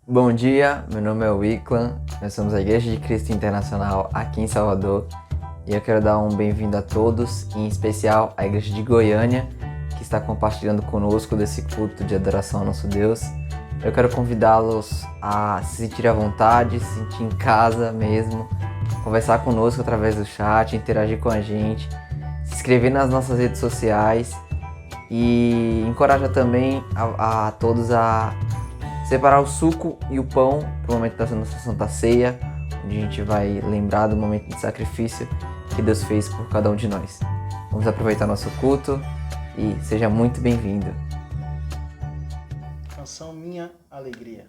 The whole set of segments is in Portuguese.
Bom dia, meu nome é Wiclan, nós somos a Igreja de Cristo Internacional aqui em Salvador e eu quero dar um bem-vindo a todos, em especial à Igreja de Goiânia, que está compartilhando conosco desse culto de adoração ao nosso Deus. Eu quero convidá-los a se sentir à vontade, se sentir em casa mesmo, conversar conosco através do chat, interagir com a gente, se inscrever nas nossas redes sociais e encoraja também a todos a separar o suco e o pão para o momento da nossa Santa Ceia, onde a gente vai lembrar do momento de sacrifício que Deus fez por cada um de nós. Vamos aproveitar nosso culto e seja muito bem-vindo. Canção Minha Alegria.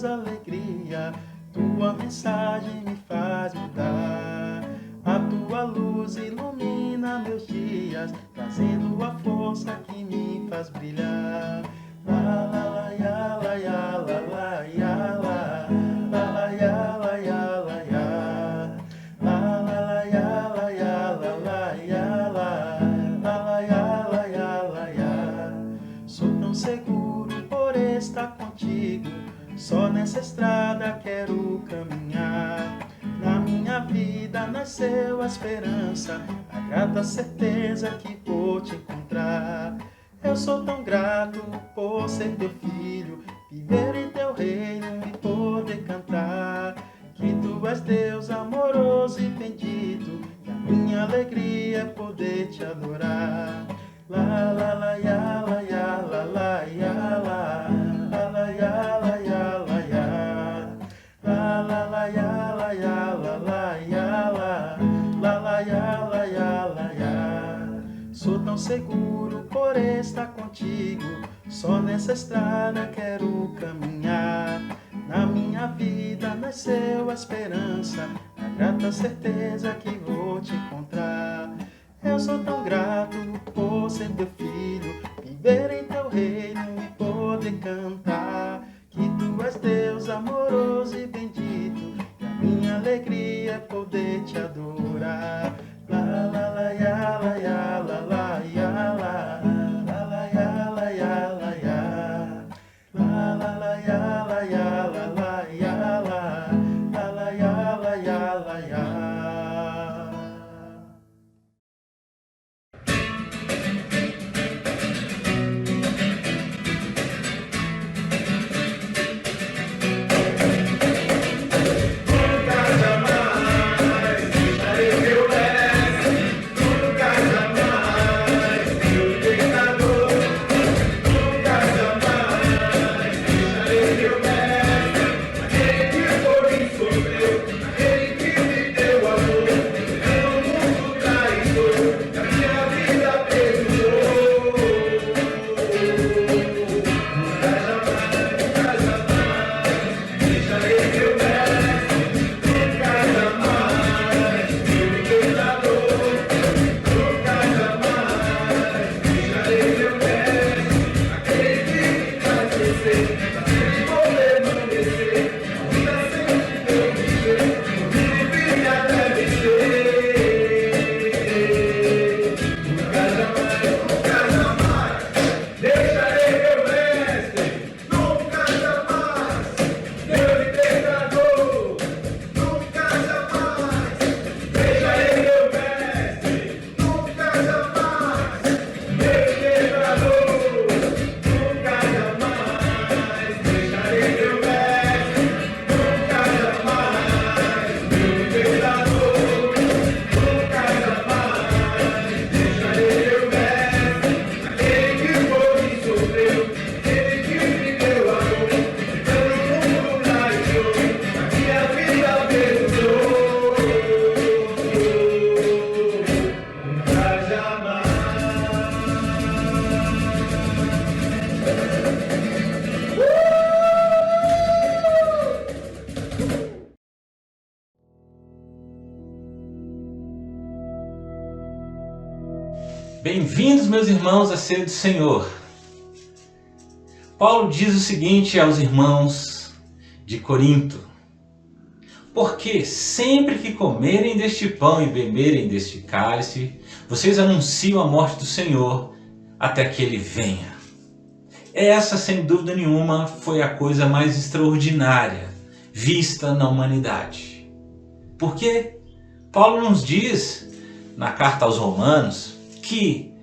Alegria, tua mensagem me faz mudar. A tua luz ilumina meus dias, trazendo a força que me faz brilhar. La la la ya la ya la la ya la la la ya la ya la ya la la la ya la ya la la ya la la ya la ya la ya. Sou tão seguro por estar contigo. Só nessa estrada quero caminhar. Na minha vida nasceu a esperança, a grata certeza que vou te encontrar. Eu sou tão grato por ser teu filho, viver em teu reino e poder cantar. Que tu és Deus amoroso e bendito, e a minha alegria é poder te adorar. La la la ya la ya la la ya la la la ya la ya la ya la la la ya la ya la la ya la la la ya la ya la ya. Sou tão seguro por estar contigo, só nessa estrada quero caminhar. Na minha vida nasceu a esperança, a grata certeza que vou te encontrar. Eu sou tão grato por ser teu filho, viver em teu reino e poder cantar. Que tu és Deus amoroso e bendito, e a minha alegria é poder te adorar. La la la ya la ya la la ya la la la ya la ya la ya la la la ya la ya la la ya la la la ya la ya la ya. Nunca jamais estarei Bem-vindos, meus irmãos, à ceia do Senhor. Paulo diz o seguinte aos irmãos de Corinto: porque sempre que comerem deste pão e beberem deste cálice, vocês anunciam a morte do Senhor até que ele venha. Essa, sem dúvida nenhuma, foi a coisa mais extraordinária vista na humanidade. Porque Paulo nos diz, na carta aos Romanos, que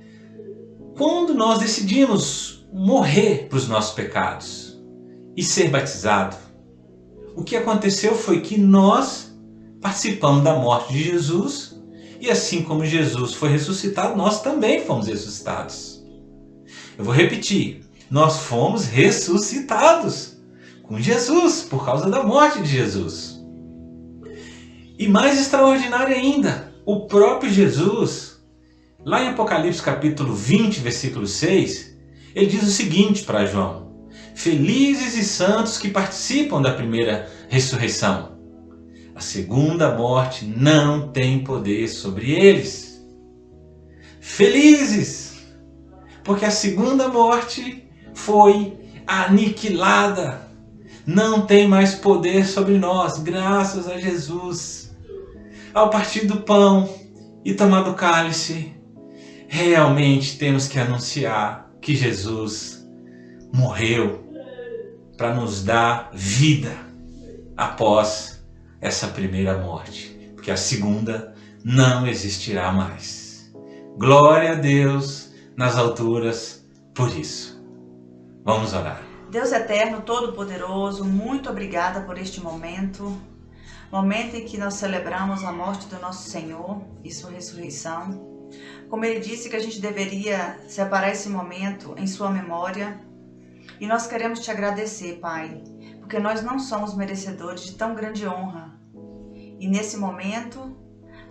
quando nós decidimos morrer para os nossos pecados e ser batizado, o que aconteceu foi que nós participamos da morte de Jesus e assim como Jesus foi ressuscitado, nós também fomos ressuscitados. Eu vou repetir, nós fomos ressuscitados com Jesus por causa da morte de Jesus. E mais extraordinário ainda, o próprio Jesus, lá em Apocalipse capítulo 20, versículo 6, ele diz o seguinte para João: felizes e santos que participam da primeira ressurreição. A segunda morte não tem poder sobre eles. Felizes, porque a segunda morte foi aniquilada. Não tem mais poder sobre nós, graças a Jesus. Ao partir do pão e tomar do cálice, realmente temos que anunciar que Jesus morreu para nos dar vida após essa primeira morte, porque a segunda não existirá mais. Glória a Deus nas alturas por isso. Vamos orar. Deus eterno, todo-poderoso, muito obrigada por este momento em que nós celebramos a morte do nosso Senhor e sua ressurreição. Como Ele disse que a gente deveria separar esse momento em sua memória, e nós queremos te agradecer, Pai, porque nós não somos merecedores de tão grande honra. E nesse momento,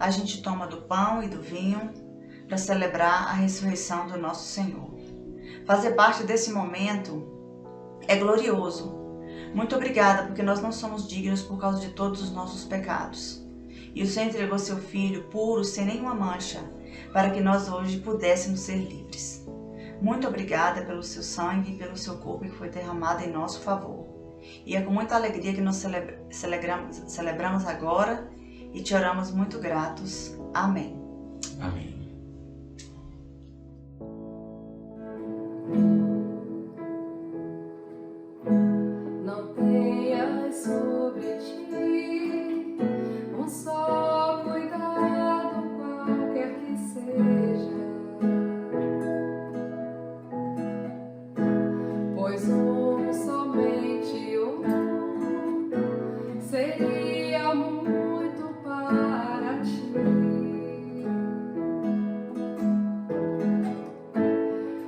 a gente toma do pão e do vinho para celebrar a ressurreição do nosso Senhor. Fazer parte desse momento é glorioso. Muito obrigada, porque nós não somos dignos por causa de todos os nossos pecados. E o Senhor entregou seu Filho puro, sem nenhuma mancha, para que nós hoje pudéssemos ser livres. Muito obrigada pelo seu sangue e pelo seu corpo que foi derramado em nosso favor. E é com muita alegria que nós celebramos agora e te oramos muito gratos. Amém. Amém. Não tenhas sobre ti um só cuidado, qualquer que seja, pois somente um seria muito para ti.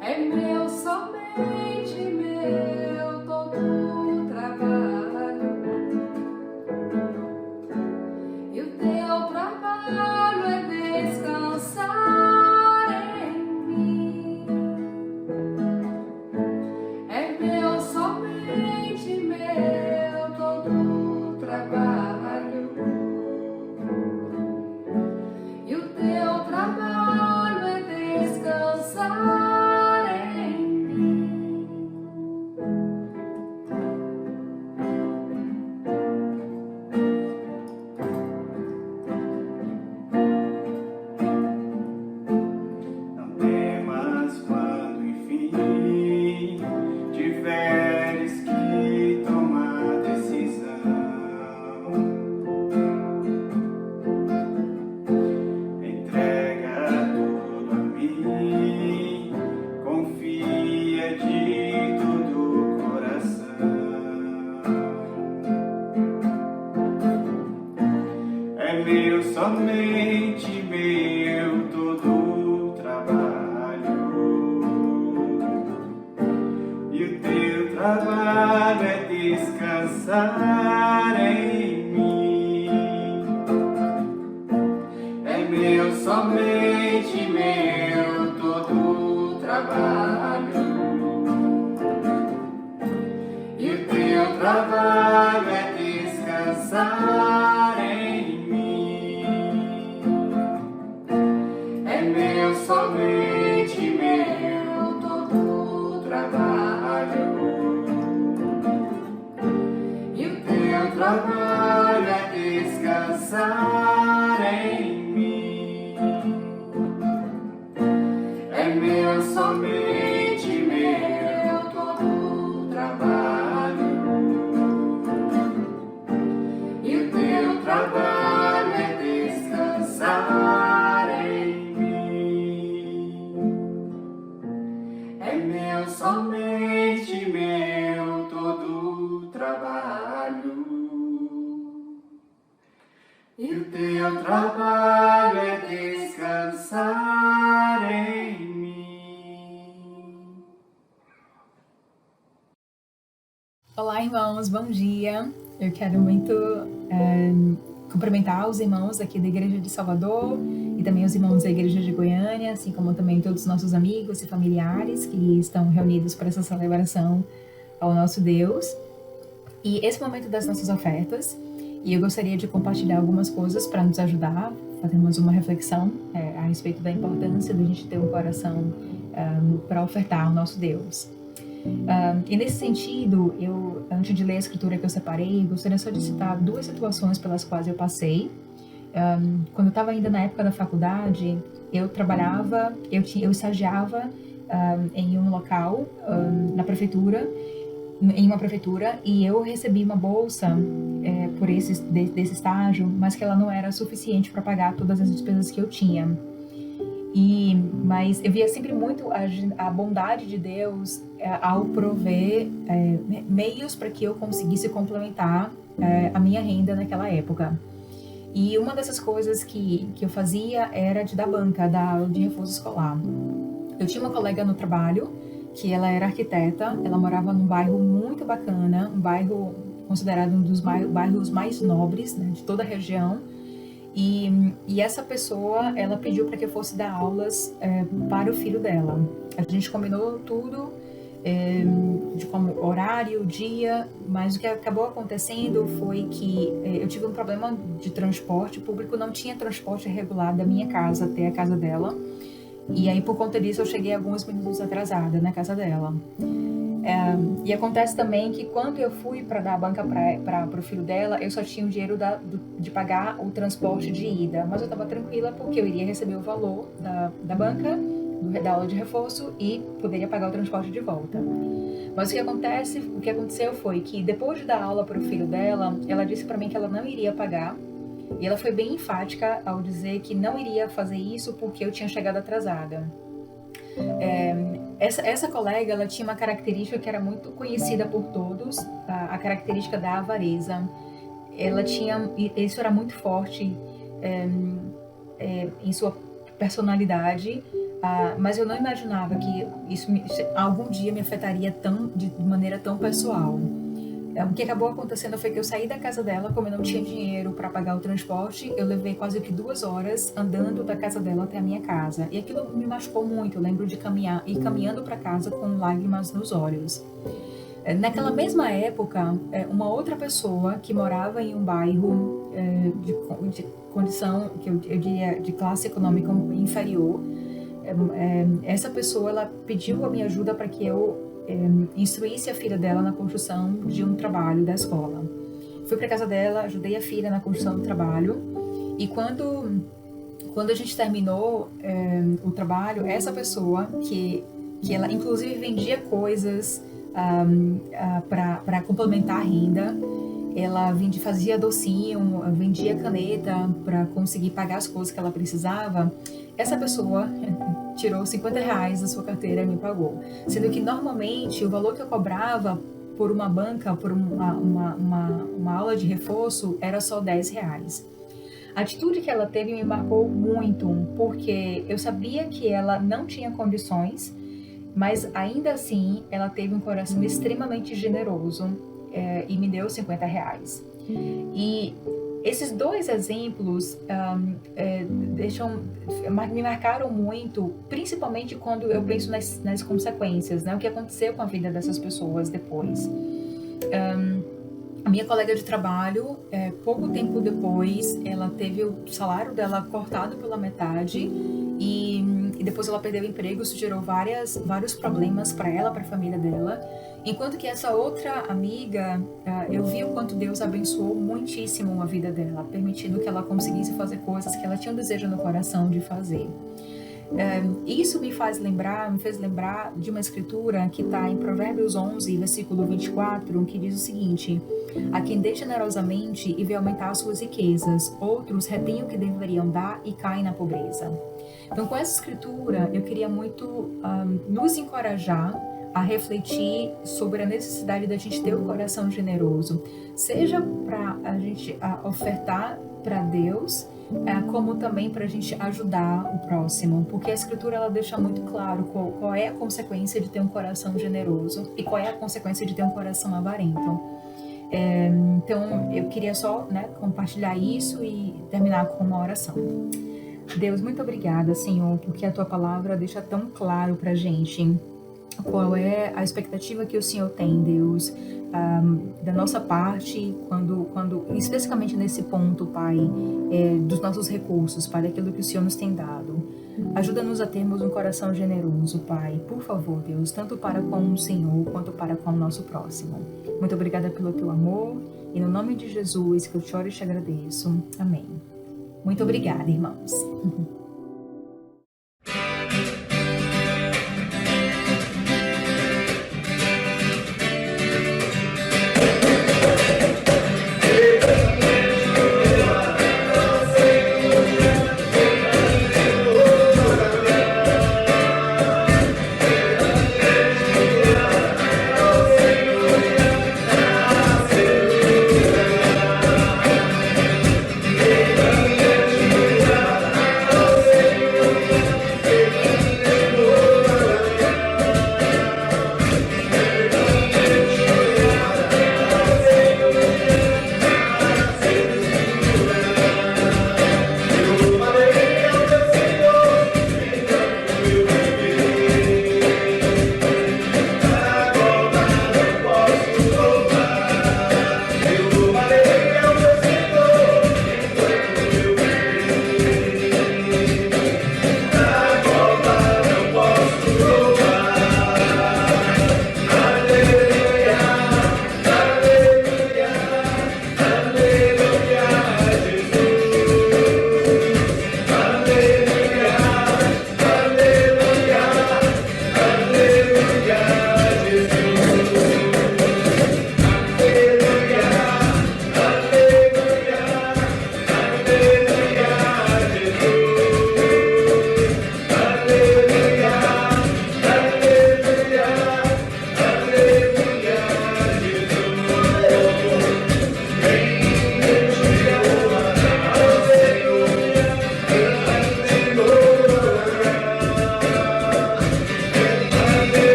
É meu, somente meu, todo trabalho, e o teu trabalho é descansar em mim. É meu, somente meu, todo trabalho, e o teu trabalho é descansar em mim. Não temas quando enfim tiveres que tomar decisão. Entrega tudo a mim, confia de todo o coração. É meu, somente meu, todo o trabalho, e o teu trabalho é descansar em mim. É meu, somente meu, todo o trabalho, e o teu trabalho é descansar em mim. É meu, somente irmãos, bom dia. Eu quero muito cumprimentar os irmãos aqui da Igreja de Salvador e também os irmãos da Igreja de Goiânia, assim como também todos os nossos amigos e familiares que estão reunidos para essa celebração ao nosso Deus. E esse momento das nossas ofertas, e eu gostaria de compartilhar algumas coisas para nos ajudar, fazermos uma reflexão a respeito da importância de a gente ter um coração para ofertar ao nosso Deus. E nesse sentido, eu, antes de ler a escritura que eu separei, gostaria só de citar duas situações pelas quais eu passei. Quando eu estava ainda na época da faculdade, eu trabalhava, eu estagiava em um local, na prefeitura, em uma prefeitura, e eu recebi uma bolsa desse estágio, mas que ela não era suficiente para pagar todas as despesas que eu tinha. Mas eu via sempre muito a bondade de Deus ao prover meios para que eu conseguisse complementar a minha renda naquela época. E uma dessas coisas que eu fazia era de dar banca, dar aula de reforço escolar. Eu tinha uma colega no trabalho que ela era arquiteta, ela morava num bairro muito bacana, um bairro considerado um dos bairros mais nobres, né, de toda a região. E essa pessoa, ela pediu para que eu fosse dar aulas para o filho dela. A gente combinou tudo, de como horário, dia, mas o que acabou acontecendo foi que eu tive um problema de transporte público, não tinha transporte regular da minha casa até a casa dela. E aí, por conta disso, eu cheguei alguns minutos atrasada na casa dela. E acontece também que quando eu fui para dar a banca para o filho dela, eu só tinha o dinheiro de pagar o transporte de ida. Mas eu estava tranquila porque eu iria receber o valor da banca, da aula de reforço, e poderia pagar o transporte de volta. Mas o que aconteceu foi que depois de dar aula para o filho dela, ela disse para mim que ela não iria pagar. E ela foi bem enfática ao dizer que não iria fazer isso porque eu tinha chegado atrasada. Essa colega, ela tinha uma característica que era muito conhecida por todos, a característica da avareza. Isso era muito forte em sua personalidade, mas eu não imaginava que isso algum dia me afetaria de maneira tão pessoal. O que acabou acontecendo foi que eu saí da casa dela, como eu não tinha dinheiro para pagar o transporte, eu levei quase que 2 horas andando da casa dela até a minha casa. E aquilo me machucou muito, eu lembro de ir caminhando para casa com lágrimas nos olhos. Naquela mesma época, uma outra pessoa que morava em um bairro de condição, que eu diria, de classe econômica inferior, essa pessoa, ela pediu a minha ajuda para que eu instruísse a filha dela na construção de um trabalho da escola. Fui para casa dela, ajudei a filha na construção do trabalho, e quando a gente terminou o trabalho, essa pessoa que ela inclusive vendia coisas para complementar a renda, ela fazia docinho, vendia caneta para conseguir pagar as coisas que ela precisava. Essa pessoa tirou R$50 da sua carteira e me pagou. Sendo que normalmente o valor que eu cobrava por uma banca, por uma aula de reforço, era só R$10. A atitude que ela teve me marcou muito, porque eu sabia que ela não tinha condições, mas ainda assim ela teve um coração extremamente generoso e me deu R$50. E esses dois exemplos me marcaram muito, principalmente quando eu penso nas consequências, né? O que aconteceu com a vida dessas pessoas depois. A minha colega de trabalho, pouco tempo depois, ela teve o salário dela cortado pela metade e depois ela perdeu o emprego. Isso gerou vários problemas para ela, para a família dela. Enquanto que essa outra amiga, eu vi o quanto Deus abençoou muitíssimo a vida dela, permitindo que ela conseguisse fazer coisas que ela tinha um desejo no coração de fazer. Isso me fez lembrar de uma escritura que está em Provérbios 11, versículo 24, que diz o seguinte: a quem dê generosamente e vê aumentar suas riquezas, outros retêm o que deveriam dar e caem na pobreza. Então, com essa escritura, eu queria muito nos encorajar a refletir sobre a necessidade da gente ter um coração generoso, seja para a gente ofertar para Deus, como também para a gente ajudar o próximo, porque a Escritura ela deixa muito claro qual é a consequência de ter um coração generoso e qual é a consequência de ter um coração avarento. Então, eu queria só, compartilhar isso e terminar com uma oração. Deus, muito obrigada, Senhor, porque a Tua palavra deixa tão claro pra gente qual é a expectativa que o Senhor tem, Deus, da nossa parte, quando especificamente nesse ponto, Pai, dos nossos recursos, Pai, daquilo que o Senhor nos tem dado. Ajuda-nos a termos um coração generoso, Pai, por favor, Deus, tanto para com o Senhor quanto para com o nosso próximo. Muito obrigada pelo Teu amor e no nome de Jesus que eu te oro e te agradeço. Amém. Muito obrigada, irmãos.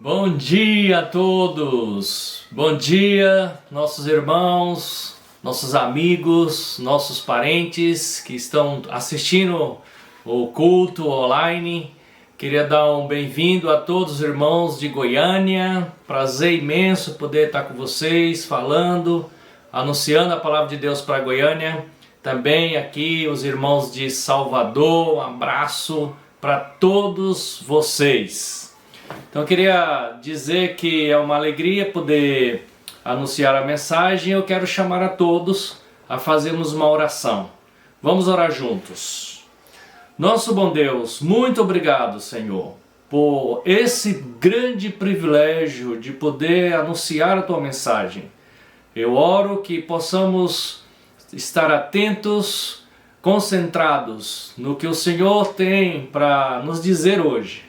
Bom dia a todos! Bom dia, nossos irmãos, nossos amigos, nossos parentes que estão assistindo o culto online. Queria dar um bem-vindo a todos os irmãos de Goiânia. Prazer imenso poder estar com vocês, falando, anunciando a palavra de Deus para Goiânia. Também aqui os irmãos de Salvador, um abraço para todos vocês. Então eu queria dizer que é uma alegria poder anunciar a mensagem. Eu quero chamar a todos a fazermos uma oração. Vamos orar juntos. Nosso bom Deus, muito obrigado, Senhor, por esse grande privilégio de poder anunciar a Tua mensagem. Eu oro que possamos estar atentos, concentrados no que o Senhor tem para nos dizer hoje.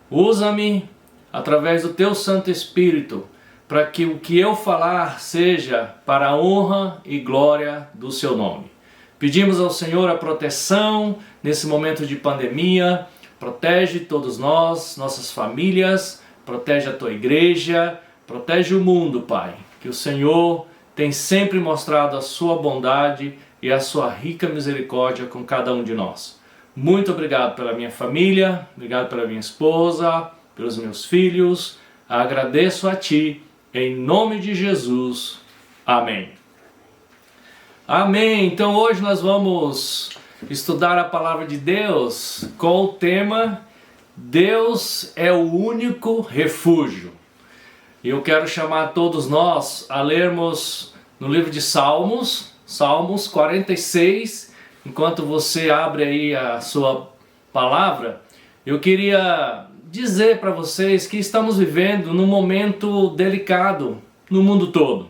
Usa-me através do Teu Santo Espírito para que o que eu falar seja para a honra e glória do Seu nome. Pedimos ao Senhor a proteção nesse momento de pandemia, protege todos nós, nossas famílias, protege a tua igreja, protege o mundo, Pai. Que o Senhor tem sempre mostrado a sua bondade e a sua rica misericórdia com cada um de nós. Muito obrigado pela minha família, obrigado pela minha esposa, pelos meus filhos. Agradeço a Ti, em nome de Jesus. Amém. Amém. Então hoje nós vamos estudar a palavra de Deus com o tema Deus é o único refúgio. E eu quero chamar todos nós a lermos no livro de Salmos, Salmos 46. Enquanto você abre aí a sua palavra, eu queria dizer para vocês que estamos vivendo num momento delicado no mundo todo.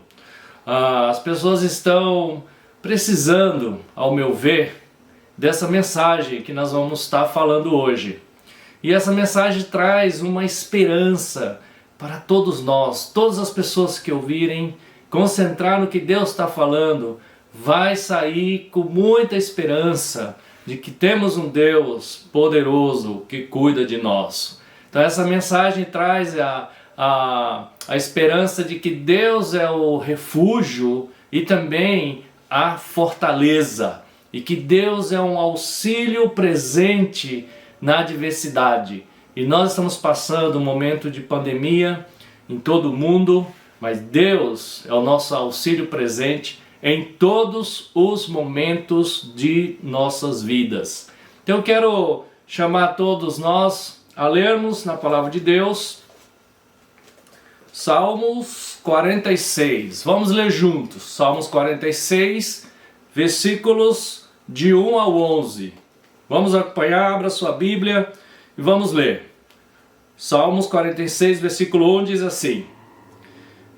As pessoas estão precisando, ao meu ver, dessa mensagem que nós vamos estar falando hoje. E essa mensagem traz uma esperança para todos nós, todas as pessoas que ouvirem, concentrar no que Deus está falando, vai sair com muita esperança de que temos um Deus poderoso que cuida de nós. Então essa mensagem traz a esperança de que Deus é o refúgio e também a fortaleza, e que Deus é um auxílio presente na adversidade. E nós estamos passando um momento de pandemia em todo o mundo, mas Deus é o nosso auxílio presente em todos os momentos de nossas vidas. Então eu quero chamar todos nós a lermos na palavra de Deus, Salmos 46. Vamos ler juntos, Salmos 46, versículos de 1 ao 11. Vamos acompanhar, abra sua Bíblia e vamos ler. Salmos 46, versículo 1 diz assim: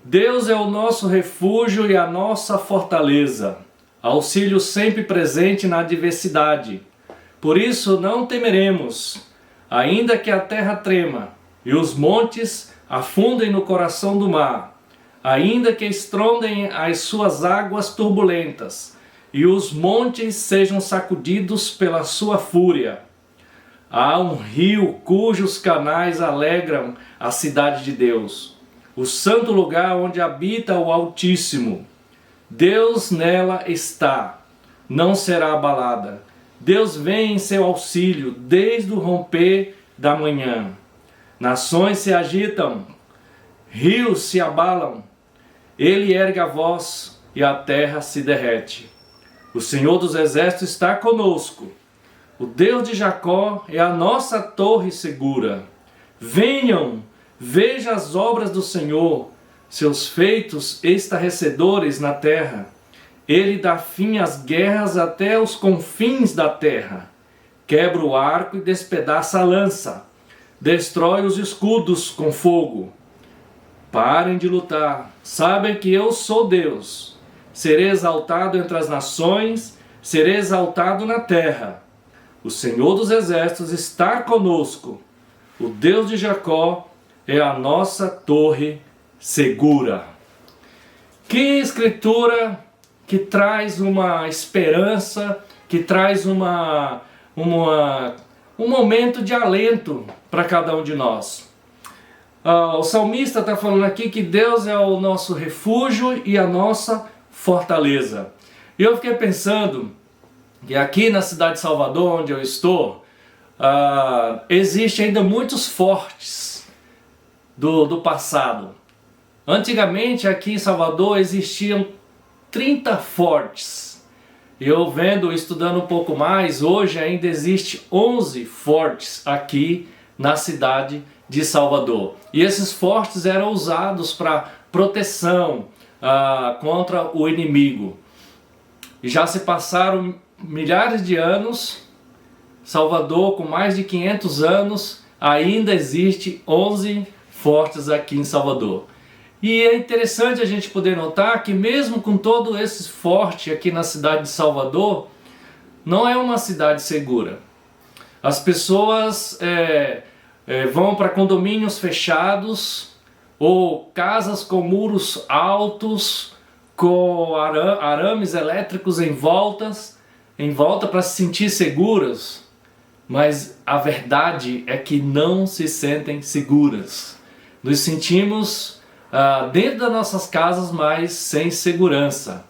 Deus é o nosso refúgio e a nossa fortaleza, auxílio sempre presente na adversidade. Por isso não temeremos, ainda que a terra trema e os montes afundem no coração do mar, ainda que estrondem as suas águas turbulentas e os montes sejam sacudidos pela sua fúria. Há um rio cujos canais alegram a cidade de Deus, o santo lugar onde habita o Altíssimo. Deus nela está, não será abalada. Deus vem em seu auxílio desde o romper da manhã. Nações se agitam, rios se abalam. Ele ergue a voz e a terra se derrete. O Senhor dos Exércitos está conosco. O Deus de Jacó é a nossa torre segura. Venham, vejam as obras do Senhor, seus feitos estarrecedores na terra. Ele dá fim às guerras até os confins da terra. Quebra o arco e despedaça a lança. Destrói os escudos com fogo. Parem de lutar. Sabem que eu sou Deus. Serei exaltado entre as nações, serei exaltado na terra. O Senhor dos Exércitos está conosco. O Deus de Jacó é a nossa torre segura. Que escritura que traz uma esperança, que traz um momento de alento para cada um de nós. O salmista está falando aqui que Deus é o nosso refúgio e a nossa fortaleza. E eu fiquei pensando que aqui na cidade de Salvador, onde eu estou, existe ainda muitos fortes do passado. Antigamente aqui em Salvador existiam 30 fortes. Eu estudando um pouco mais, hoje ainda existe 11 fortes aqui na cidade de Salvador. E esses fortes eram usados para proteção contra o inimigo. E já se passaram milhares de anos. Salvador, com mais de 500 anos, ainda existe 11 fortes aqui em Salvador. E é interessante a gente poder notar que mesmo com todo esse forte aqui na cidade de Salvador, não é uma cidade segura. As pessoas vão para condomínios fechados ou casas com muros altos, com arames elétricos em volta para se sentir seguras. mas a verdade é que não se sentem seguras. Nos sentimos dentro das nossas casas, mas sem segurança.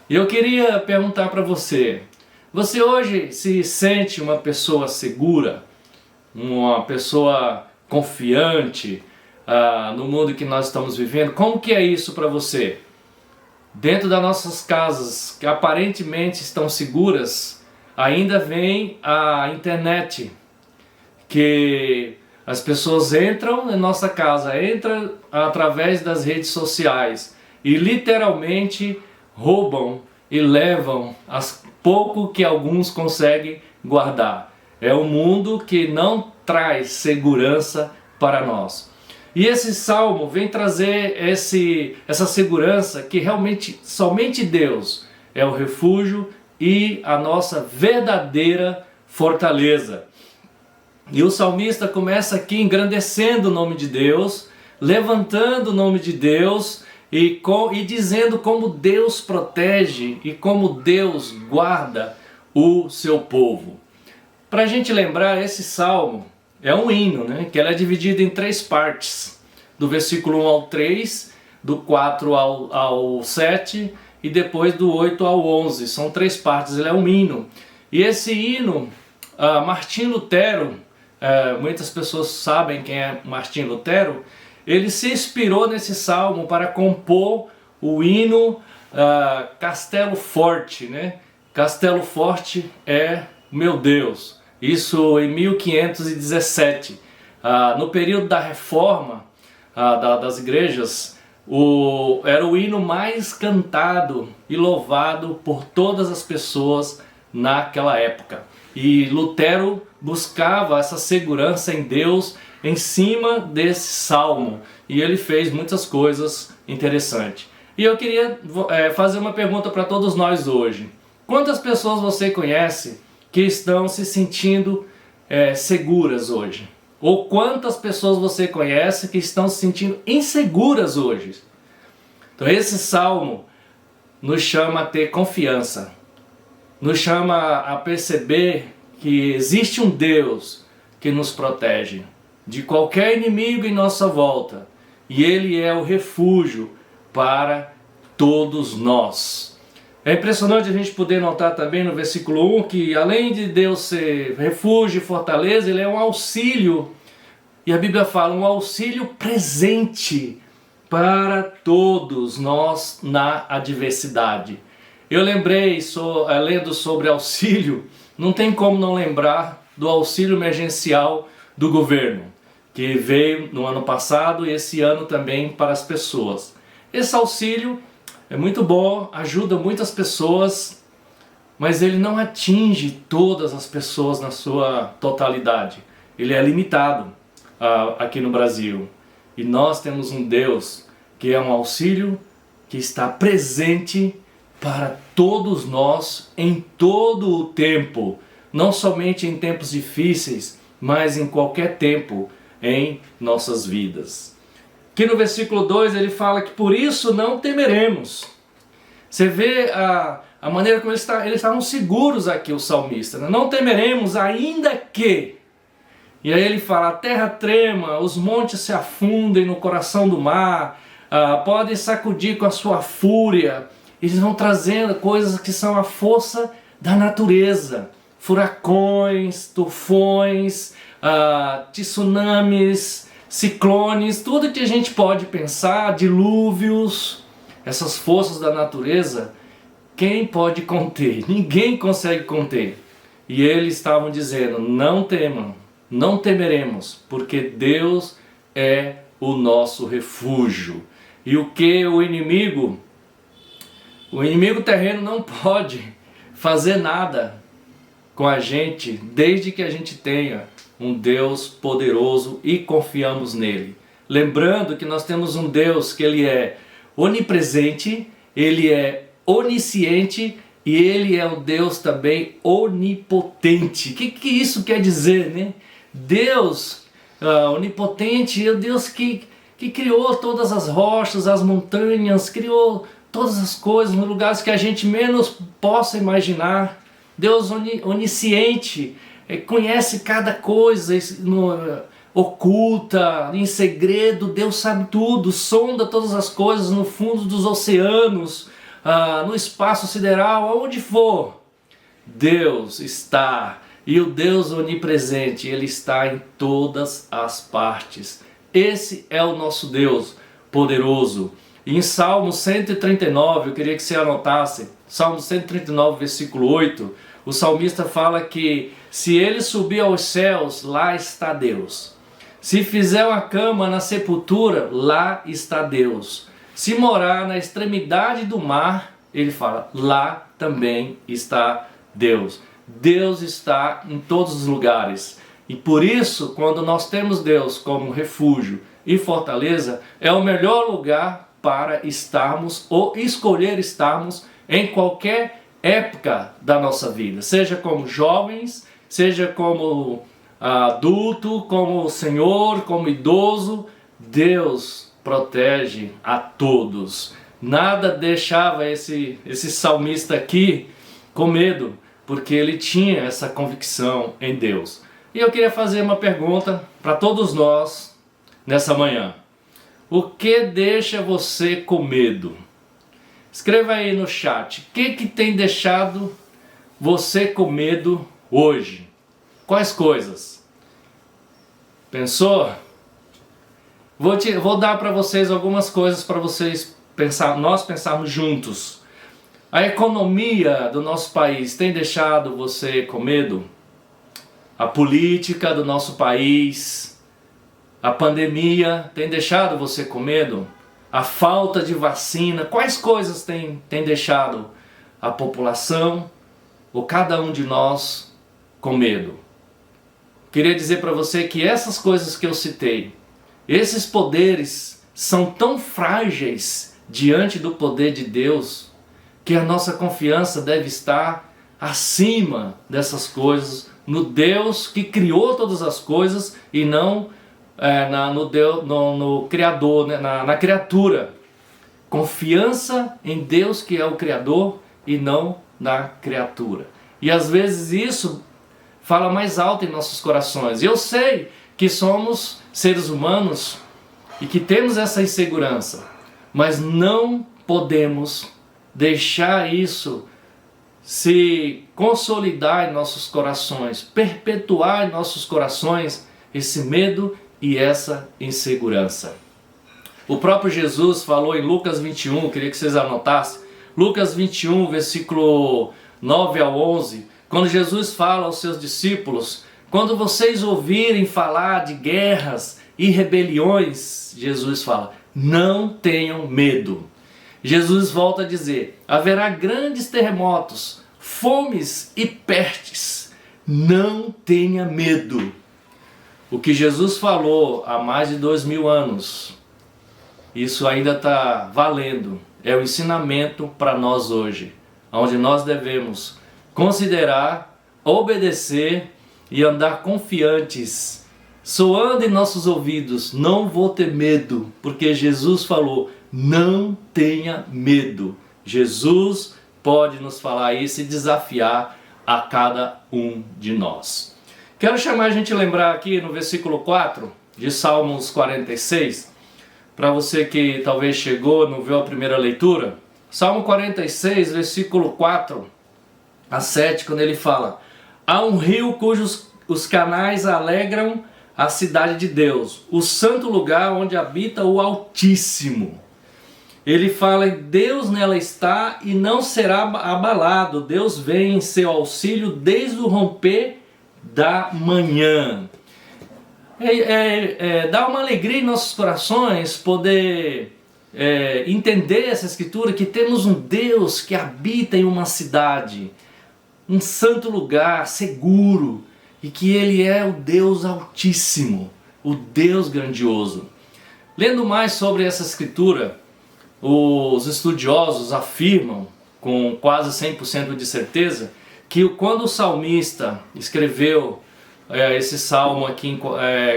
E eu queria perguntar para você, você hoje se sente uma pessoa segura? Uma pessoa confiante no mundo que nós estamos vivendo? Como que é isso para você? Dentro das nossas casas, que aparentemente estão seguras, ainda vem a internet, que as pessoas entram na nossa casa, entram através das redes sociais e literalmente roubam e levam as pouco que alguns conseguem guardar. É um mundo que não traz segurança para nós. E esse salmo vem trazer essa segurança que realmente somente Deus é o refúgio e a nossa verdadeira fortaleza. E o salmista começa aqui engrandecendo o nome de Deus, levantando o nome de Deus e dizendo como Deus protege e como Deus guarda o seu povo. Para a gente lembrar, esse salmo é um hino, né? Que ele é dividido em 3 partes, do versículo 1 ao 3, do 4 ao 7 e depois do 8 ao 11. São 3 partes, ele é um hino. E esse hino, Martim Lutero, muitas pessoas sabem quem é Martim Lutero, ele se inspirou nesse salmo para compor o hino Castelo Forte, né? Castelo Forte é meu Deus. Isso em 1517. No período da reforma das igrejas, era o hino mais cantado e louvado por todas as pessoas naquela época. E Lutero buscava essa segurança em Deus em cima desse salmo. E ele fez muitas coisas interessantes. E eu queria fazer uma pergunta para todos nós hoje. Quantas pessoas você conhece que estão se sentindo seguras hoje? Ou quantas pessoas você conhece que estão se sentindo inseguras hoje? Então esse salmo nos chama a ter confiança, nos chama a perceber que existe um Deus que nos protege de qualquer inimigo em nossa volta, e Ele é o refúgio para todos nós. É impressionante a gente poder notar também no versículo 1 que além de Deus ser refúgio e fortaleza, Ele é um auxílio, e a Bíblia fala um auxílio presente para todos nós na adversidade. Eu lembrei, lendo sobre auxílio, não tem como não lembrar do auxílio emergencial do governo, que veio no ano passado e esse ano também para as pessoas. Esse auxílio é muito bom, ajuda muitas pessoas, mas ele não atinge todas as pessoas na sua totalidade. Ele é limitado aqui no Brasil. E nós temos um Deus que é um auxílio que está presente para todos nós em todo o tempo. Não somente em tempos difíceis, mas em qualquer tempo em nossas vidas. Aqui no versículo 2 ele fala que por isso não temeremos. Você vê a maneira como eles estavam seguros aqui, o salmista. Né? Não temeremos ainda que... E aí ele fala, a terra trema, os montes se afundem no coração do mar, podem sacudir com a sua fúria. Eles vão trazendo coisas que são a força da natureza. Furacões, tufões, tsunamis, ciclones, tudo que a gente pode pensar, dilúvios, essas forças da natureza, quem pode conter? Ninguém consegue conter. E eles estavam dizendo, não temam, não temeremos, porque Deus é o nosso refúgio. E o que o inimigo terreno não pode fazer nada com a gente, desde que a gente tenha um Deus poderoso e confiamos nele. Lembrando que nós temos um Deus que ele é onipresente, ele é onisciente e ele é um Deus também onipotente. O que isso quer dizer, né? Deus onipotente é o Deus que criou todas as rochas, as montanhas, criou todas as coisas nos lugares que a gente menos possa imaginar. Deus onisciente conhece cada coisa oculta, em segredo. Deus sabe tudo, sonda todas as coisas no fundo dos oceanos, no espaço sideral, aonde for. Deus está, e o Deus onipresente, Ele está em todas as partes. Esse é o nosso Deus poderoso. E em Salmo 139, eu queria que você anotasse, Salmo 139, versículo 8, o salmista fala que se ele subir aos céus, lá está Deus. Se fizer uma cama na sepultura, lá está Deus. Se morar na extremidade do mar, ele fala, lá também está Deus. Deus está em todos os lugares. E por isso, quando nós temos Deus como refúgio e fortaleza, é o melhor lugar para estarmos ou escolher estarmos em qualquer época da nossa vida. Seja como jovens, seja como adulto, como senhor, como idoso, Deus protege a todos. Nada deixava esse salmista aqui com medo, porque ele tinha essa convicção em Deus. E eu queria fazer uma pergunta para todos nós nessa manhã. O que deixa você com medo? Escreva aí no chat, o que tem deixado você com medo hoje? Quais coisas? Pensou? Vou dar para vocês algumas coisas para vocês nós pensarmos juntos. A economia do nosso país tem deixado você com medo? A política do nosso país, a pandemia tem deixado você com medo? A falta de vacina, quais coisas tem deixado a população ou cada um de nós com medo? Queria dizer para você que essas coisas que eu citei, esses poderes são tão frágeis diante do poder de Deus, que a nossa confiança deve estar acima dessas coisas, no Deus que criou todas as coisas e não no Criador, né? na criatura. Confiança em Deus que é o Criador e não na criatura. E às vezes isso fala mais alto em nossos corações. Eu sei que somos seres humanos e que temos essa insegurança, mas não podemos deixar isso se consolidar em nossos corações, perpetuar em nossos corações esse medo e essa insegurança. O próprio Jesus falou em Lucas 21, queria que vocês anotassem, Lucas 21, versículo 9 ao 11, quando Jesus fala aos seus discípulos, quando vocês ouvirem falar de guerras e rebeliões, Jesus fala, não tenham medo. Jesus volta a dizer, haverá grandes terremotos, fomes e pestes, não tenha medo. O que Jesus falou há mais de 2000 anos, isso ainda está valendo, é o ensinamento para nós hoje, onde nós devemos considerar, obedecer e andar confiantes, soando em nossos ouvidos, não vou ter medo, porque Jesus falou, não tenha medo. Jesus pode nos falar isso e desafiar a cada um de nós. Quero chamar a gente a lembrar aqui no versículo 4 de Salmos 46, para você que talvez chegou, não viu a primeira leitura. Salmo 46, versículo 4 a 7, quando ele fala, há um rio cujos os canais alegram a cidade de Deus, o santo lugar onde habita o Altíssimo. Ele fala, Deus nela está e não será abalado. Deus vem em seu auxílio desde o romper da manhã. Dá uma alegria em nossos corações poder entender essa escritura, que temos um Deus que habita em uma cidade, um santo lugar seguro, e que Ele é o Deus Altíssimo, o Deus grandioso. Lendo mais sobre essa escritura, os estudiosos afirmam com quase 100% de certeza que quando o salmista escreveu esse salmo aqui em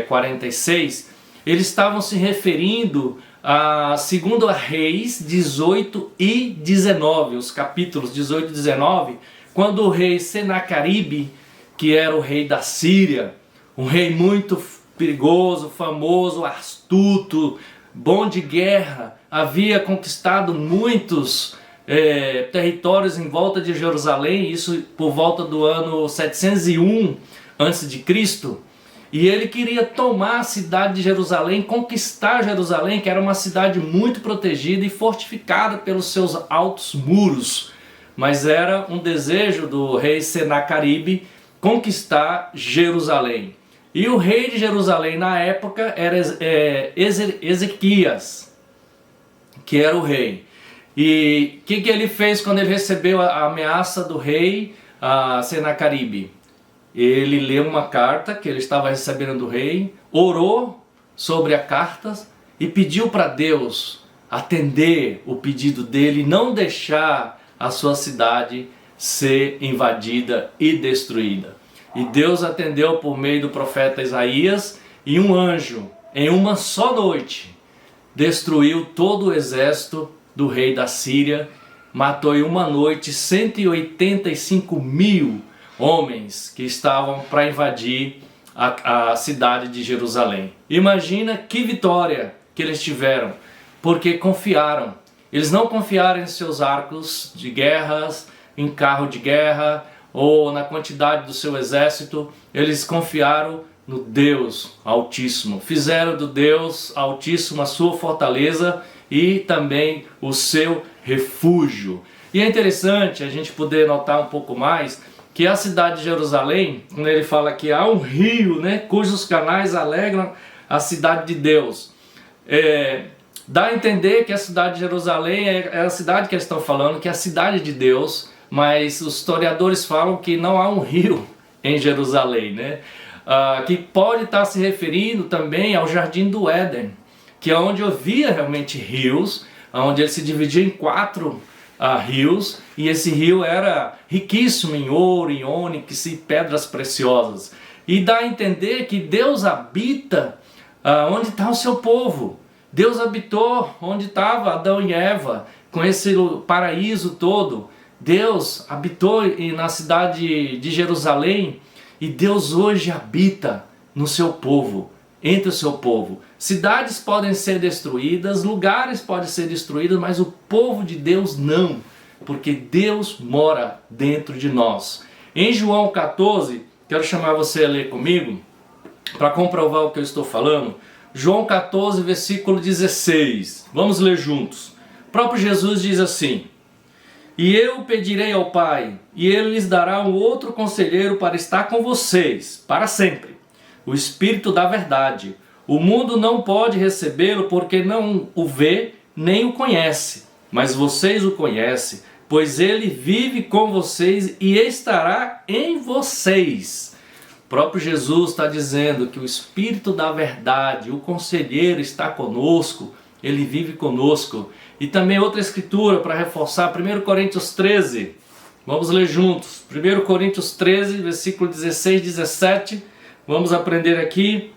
46, eles estavam se referindo a 2 Reis 18 e 19, os capítulos 18 e 19, quando o rei Senaqueribe que era o rei da Síria, um rei muito perigoso, famoso, astuto, bom de guerra, havia conquistado muitos territórios em volta de Jerusalém, isso por volta do ano 701 a.C., e ele queria tomar a cidade de Jerusalém, conquistar Jerusalém, que era uma cidade muito protegida e fortificada pelos seus altos muros. Mas era um desejo do rei Senaqueribe conquistar Jerusalém. E o rei de Jerusalém na época era Ezequias, que era o rei. E o que ele fez quando ele recebeu a ameaça do rei Senaqueribe? Ele leu uma carta que ele estava recebendo do rei, orou sobre a carta e pediu para Deus atender o pedido dele e não deixar a sua cidade ser invadida e destruída. E Deus atendeu por meio do profeta Isaías, e um anjo, em uma só noite, destruiu todo o exército do rei da Síria, matou em uma noite 185.000 homens que estavam para invadir a cidade de Jerusalém. Imagina que vitória que eles tiveram, porque confiaram. Eles não confiaram em seus arcos de guerras, em carro de guerra ou na quantidade do seu exército. Eles confiaram no Deus Altíssimo. Fizeram do Deus Altíssimo a sua fortaleza e também o seu refúgio. E é interessante a gente poder notar um pouco mais que a cidade de Jerusalém, quando ele fala que há um rio, cujos canais alegram a cidade de Deus, dá a entender que a cidade de Jerusalém é a cidade que eles estão falando, que é a cidade de Deus, mas os historiadores falam que não há um rio em Jerusalém, que pode estar se referindo também ao Jardim do Éden, que é onde havia realmente rios, onde ele se dividia em 4 rios, e esse rio era riquíssimo em ouro, em ônix e pedras preciosas. E dá a entender que Deus habita onde está o seu povo. Deus habitou onde estava Adão e Eva, com esse paraíso todo. Deus habitou na cidade de Jerusalém, e Deus hoje habita no seu povo, entre o seu povo. Cidades podem ser destruídas, lugares podem ser destruídos, mas o povo de Deus não, porque Deus mora dentro de nós. Em João 14, quero chamar você a ler comigo, para comprovar o que eu estou falando. João 14, versículo 16. Vamos ler juntos. O próprio Jesus diz assim: E eu pedirei ao Pai, e Ele lhes dará um outro conselheiro para estar com vocês, para sempre. O Espírito da verdade. O mundo não pode recebê-lo porque não o vê nem o conhece. Mas vocês o conhecem, pois Ele vive com vocês e estará em vocês. O próprio Jesus está dizendo que o Espírito da verdade, o conselheiro, está conosco. Ele vive conosco. E também outra escritura para reforçar, 1 Coríntios 13. Vamos ler juntos. 1 Coríntios 13, versículo 16 e 17. Vamos aprender aqui.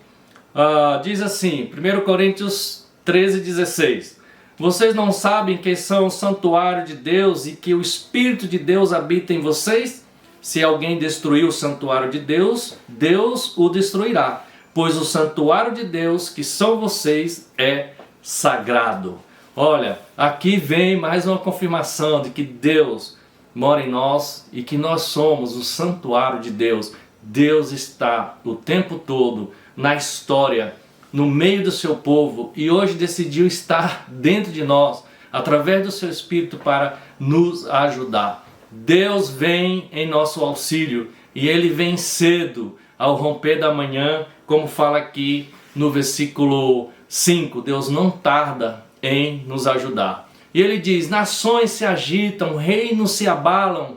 Diz assim, 1 Coríntios 13, 16. Vocês não sabem que são o santuário de Deus e que o Espírito de Deus habita em vocês? Se alguém destruir o santuário de Deus, Deus o destruirá. Pois o santuário de Deus, que são vocês, é sagrado. Olha, aqui vem mais uma confirmação de que Deus mora em nós e que nós somos o santuário de Deus. Deus está o tempo todo na história, no meio do seu povo, e hoje decidiu estar dentro de nós, através do seu Espírito, para nos ajudar. Deus vem em nosso auxílio, e Ele vem cedo, ao romper da manhã, como fala aqui no versículo 5, Deus não tarda em nos ajudar. E Ele diz, nações se agitam, reinos se abalam,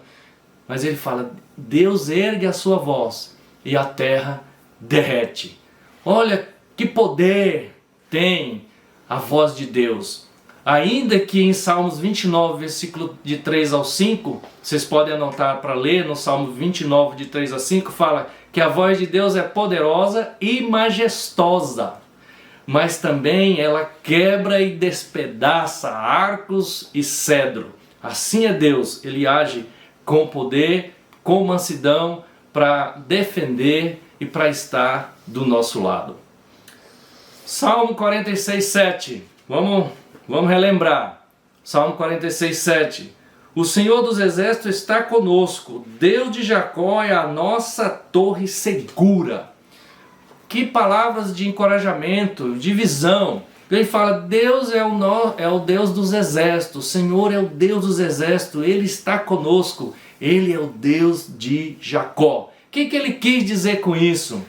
mas Ele fala, Deus ergue a sua voz, e a terra derrete. Olha que poder tem a voz de Deus. Ainda que em Salmos 29, versículo de 3 ao 5, vocês podem anotar para ler, no Salmo 29, de 3 a 5, fala que a voz de Deus é poderosa e majestosa, mas também ela quebra e despedaça arcos e cedro. Assim é Deus, Ele age com poder, com mansidão, para defender e para estar do nosso lado. Salmo 46:7. Vamos relembrar. Salmo 46:7. O Senhor dos Exércitos está conosco. Deus de Jacó é a nossa torre segura. Que palavras de encorajamento, de visão. Ele fala, Deus é o Deus dos exércitos. O Senhor é o Deus dos exércitos. Ele está conosco. Ele é o Deus de Jacó. O que ele quis dizer com isso?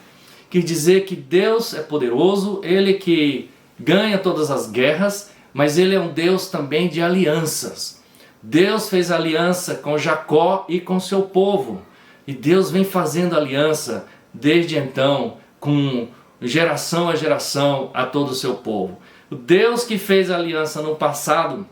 Quis dizer que Deus é poderoso, Ele que ganha todas as guerras, mas Ele é um Deus também de alianças. Deus fez aliança com Jacó e com seu povo. E Deus vem fazendo aliança desde então, com geração a geração, a todo o seu povo. O Deus que fez aliança no passado,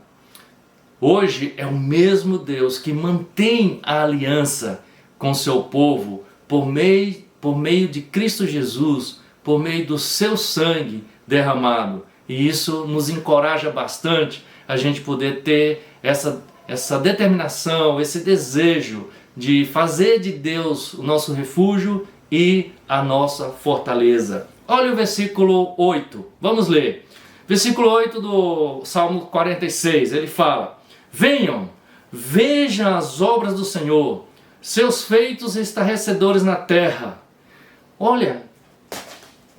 hoje é o mesmo Deus que mantém a aliança com seu povo por meio de Cristo Jesus, por meio do seu sangue derramado. E isso nos encoraja bastante a gente poder ter essa determinação, esse desejo de fazer de Deus o nosso refúgio e a nossa fortaleza. Olha o versículo 8, vamos ler. Versículo 8 do Salmo 46, ele fala: venham, vejam as obras do Senhor, seus feitos estarrecedores na terra. Olha,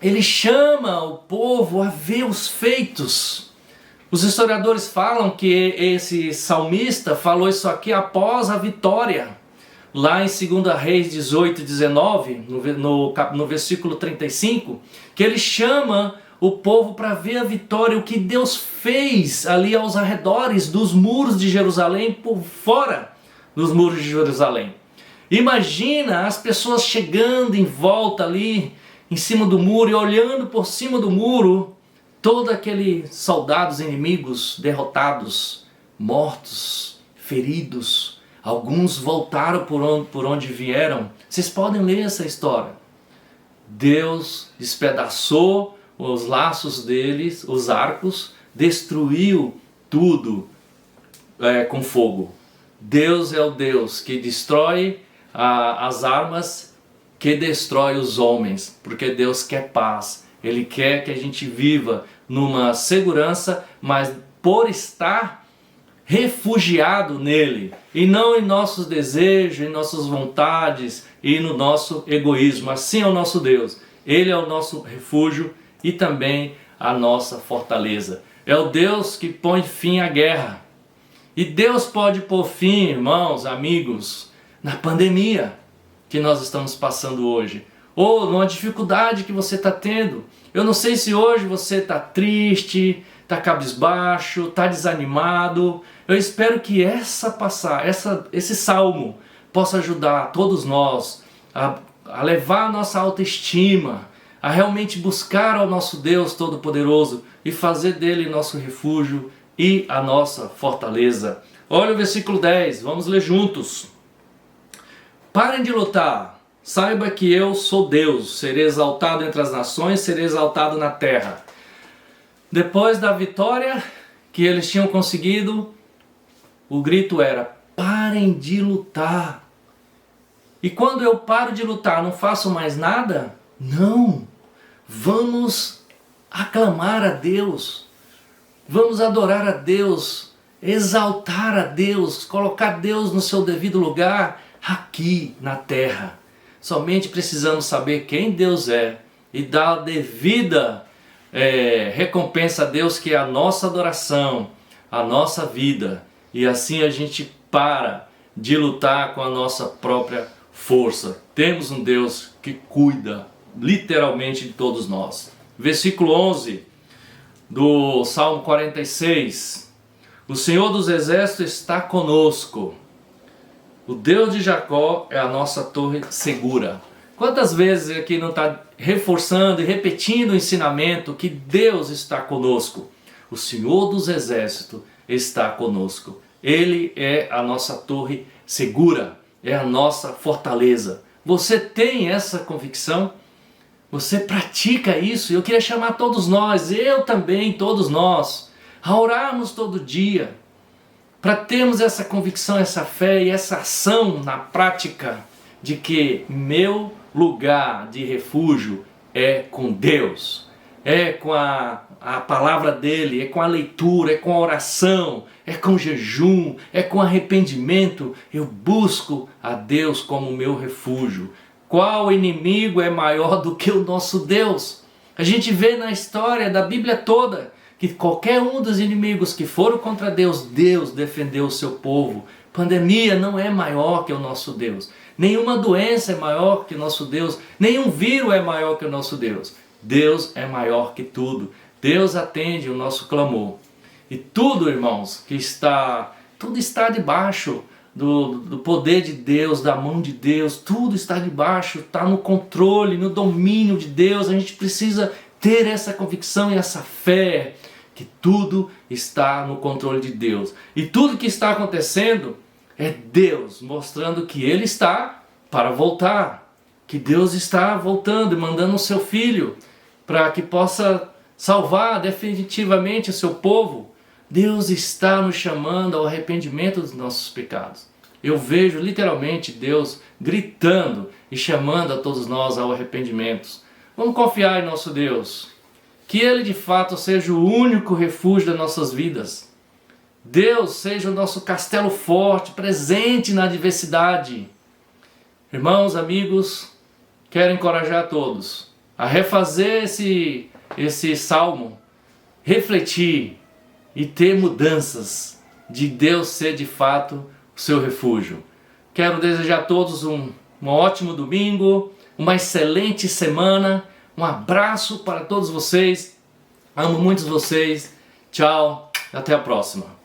ele chama o povo a ver os feitos. Os historiadores falam que esse salmista falou isso aqui após a vitória. Lá em 2 Reis 18 e 19, no versículo 35, que ele chama o povo para ver a vitória, o que Deus fez ali aos arredores dos muros de Jerusalém, por fora dos muros de Jerusalém. Imagina as pessoas chegando em volta ali, em cima do muro, e olhando por cima do muro, todos aqueles soldados inimigos derrotados, mortos, feridos. Alguns voltaram por onde vieram. Vocês podem ler essa história. Deus despedaçou os laços deles, os arcos, destruiu tudo com fogo. Deus é o Deus que destrói as armas, que destrói os homens, porque Deus quer paz. Ele quer que a gente viva numa segurança, mas por estar refugiado nele, e não em nossos desejos, em nossas vontades e no nosso egoísmo. Assim é o nosso Deus. Ele é o nosso refúgio e também a nossa fortaleza. É o Deus que põe fim à guerra. E Deus pode pôr fim, irmãos, amigos, na pandemia que nós estamos passando hoje, ou numa dificuldade que você está tendo. Eu não sei se hoje você está triste, está cabisbaixo, está desanimado. Eu espero que esse salmo possa ajudar todos nós a levar a nossa autoestima, a realmente buscar ao nosso Deus Todo-Poderoso e fazer dele nosso refúgio e a nossa fortaleza. Olha o versículo 10, vamos ler juntos. Parem de lutar, saiba que eu sou Deus, serei exaltado entre as nações, serei exaltado na terra. Depois da vitória que eles tinham conseguido, o grito era: parem de lutar. E quando eu paro de lutar, não faço mais nada? Não, vamos aclamar a Deus, vamos adorar a Deus, exaltar a Deus, colocar Deus no seu devido lugar aqui na terra. Somente precisamos saber quem Deus é e dar a devida recompensa a Deus, que é a nossa adoração, a nossa vida. E assim a gente para de lutar com a nossa própria força. Temos um Deus que cuida literalmente de todos nós. Versículo 11 do Salmo 46. O Senhor dos Exércitos está conosco. O Deus de Jacó é a nossa torre segura. Quantas vezes aqui não está reforçando e repetindo o ensinamento que Deus está conosco? O Senhor dos Exércitos está conosco. Ele é a nossa torre segura, é a nossa fortaleza. Você tem essa convicção? Você pratica isso? Eu queria chamar todos nós, eu também, todos nós, a orarmos todo dia, para termos essa convicção, essa fé e essa ação na prática de que meu lugar de refúgio é com Deus, é com a palavra dele, é com a leitura, é com a oração, é com jejum, é com arrependimento. Eu busco a Deus como meu refúgio. Qual inimigo é maior do que o nosso Deus? A gente vê na história da Bíblia toda que qualquer um dos inimigos que foram contra Deus, Deus defendeu o seu povo. Pandemia não é maior que o nosso Deus. Nenhuma doença é maior que o nosso Deus. Nenhum vírus é maior que o nosso Deus. Deus é maior que tudo. Deus atende o nosso clamor. E tudo, irmãos, tudo está debaixo do poder de Deus, da mão de Deus. Tudo está debaixo, está no controle, no domínio de Deus. A gente precisa ter essa convicção e essa fé que tudo está no controle de Deus. E tudo que está acontecendo é Deus mostrando que Ele está para voltar. Que Deus está voltando e mandando o seu Filho para que possa salvar definitivamente o seu povo. Deus está nos chamando ao arrependimento dos nossos pecados. Eu vejo literalmente Deus gritando e chamando a todos nós ao arrependimento. Vamos confiar em nosso Deus. Que Ele de fato seja o único refúgio das nossas vidas. Deus seja o nosso castelo forte, presente na adversidade. Irmãos, amigos, quero encorajar a todos a refazer esse salmo, refletir e ter mudanças de Deus ser de fato o seu refúgio. Quero desejar a todos um ótimo domingo, uma excelente semana, um abraço para todos vocês, amo muitos vocês, tchau, até a próxima.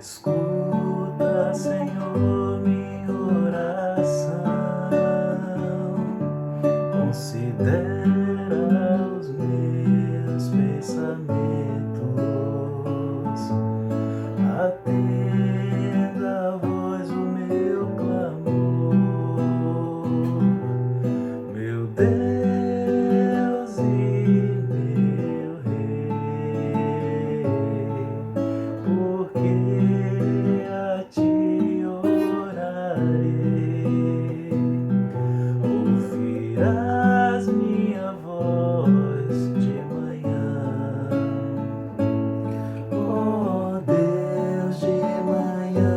Escuta, Senhor, minha oração, considera os meus pensamentos, atenda a voz do meu clamor, meu Deus e meu Rei, porque a ti orarei, ouvirás minha voz de manhã, ó Deus, de manhã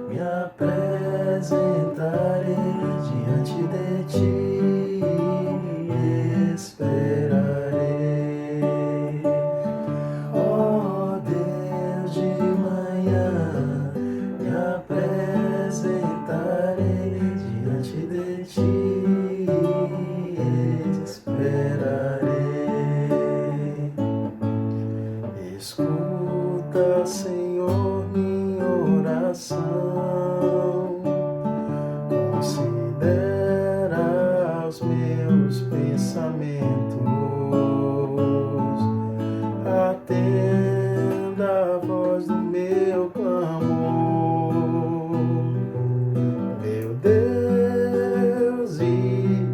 me apresentarei diante de ti e esperarei, ó Deus, de manhã me apresentarei diante de ti e esperarei. Escuta, Senhor, minha oração, considera os meus pensamentos, atenda a voz do meu clamor, meu Deus e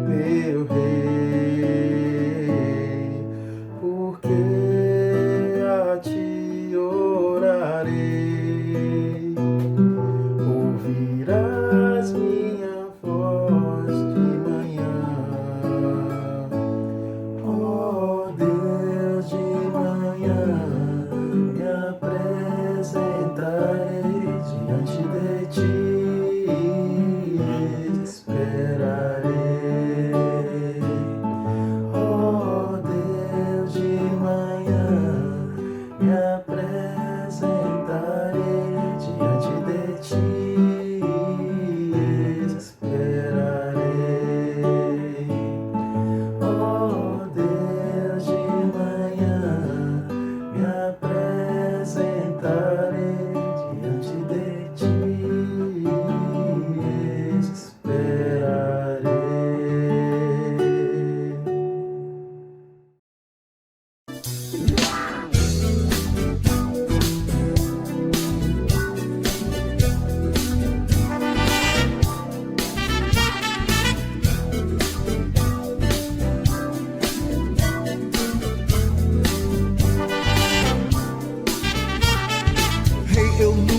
meu Rei, porque a ti orarei,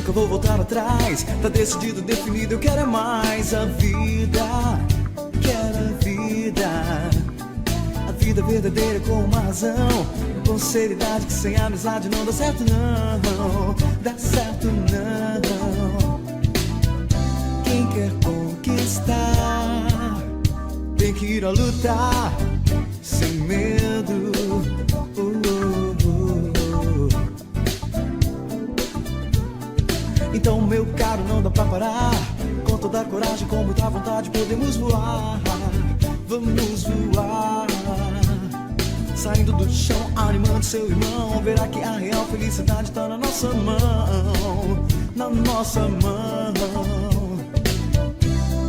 nunca vou voltar atrás. Tá decidido, definido, eu quero é mais. A vida, quero a vida. A vida verdadeira com uma razão, com seriedade, que sem amizade não dá certo não. Dá certo não. Quem quer conquistar tem que ir a lutar sem medo. Então, meu caro, não dá pra parar. Com toda a coragem, com muita vontade, podemos voar. Vamos voar. Saindo do chão, animando seu irmão. Verá que a real felicidade tá na nossa mão. Na nossa mão.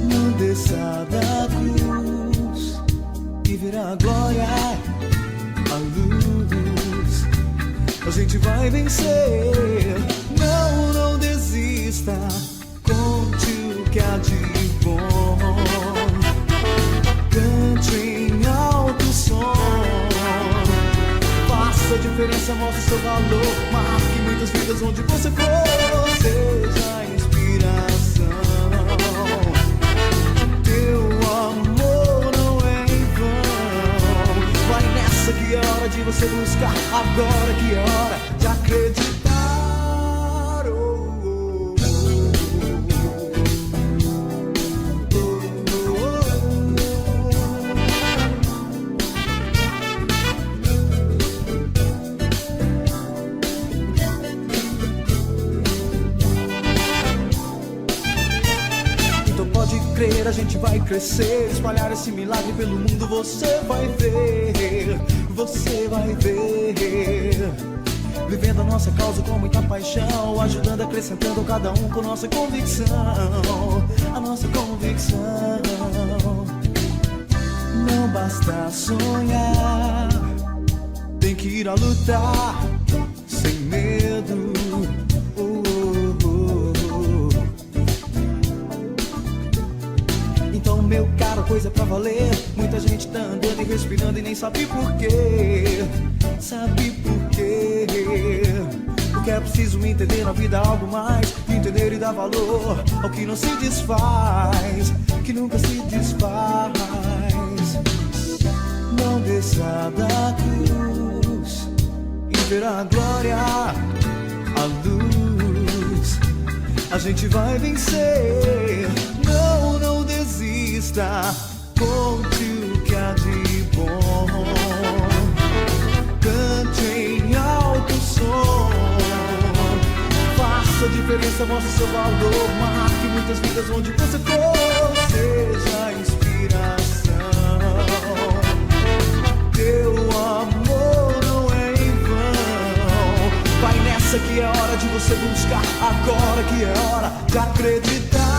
Não desça da cruz e verá a glória, a luz. A gente vai vencer. Não, não desista. Conte o que há de bom. Cante em alto som. Faça a diferença, mostre seu valor. Marque muitas vidas onde você for. Seja a inspiração. Teu amor não é em vão. Vai nessa que é hora de você buscar. Agora que é hora de acreditar. A gente vai crescer, espalhar esse milagre pelo mundo. Você vai ver, você vai ver. Vivendo a nossa causa com muita paixão, ajudando, acrescentando cada um com nossa convicção. A nossa convicção. Não basta sonhar, tem que ir a lutar sem medo. Então, meu caro, coisa pra valer. Muita gente tá andando e respirando e nem sabe por quê. Sabe por quê? Porque é preciso entender na vida algo mais. Entender e dar valor ao que não se desfaz, que nunca se desfaz. Não desça da cruz e verá a glória, a luz. A gente vai vencer. Não, não desista. Conte o que há de bom. Cante em alto som. Faça a diferença, mostre seu valor. Marque muitas vidas onde você for. Seja a inspiração. Teu amor não é em vão. Vai nessa que é hora de você buscar. Agora que é hora de acreditar.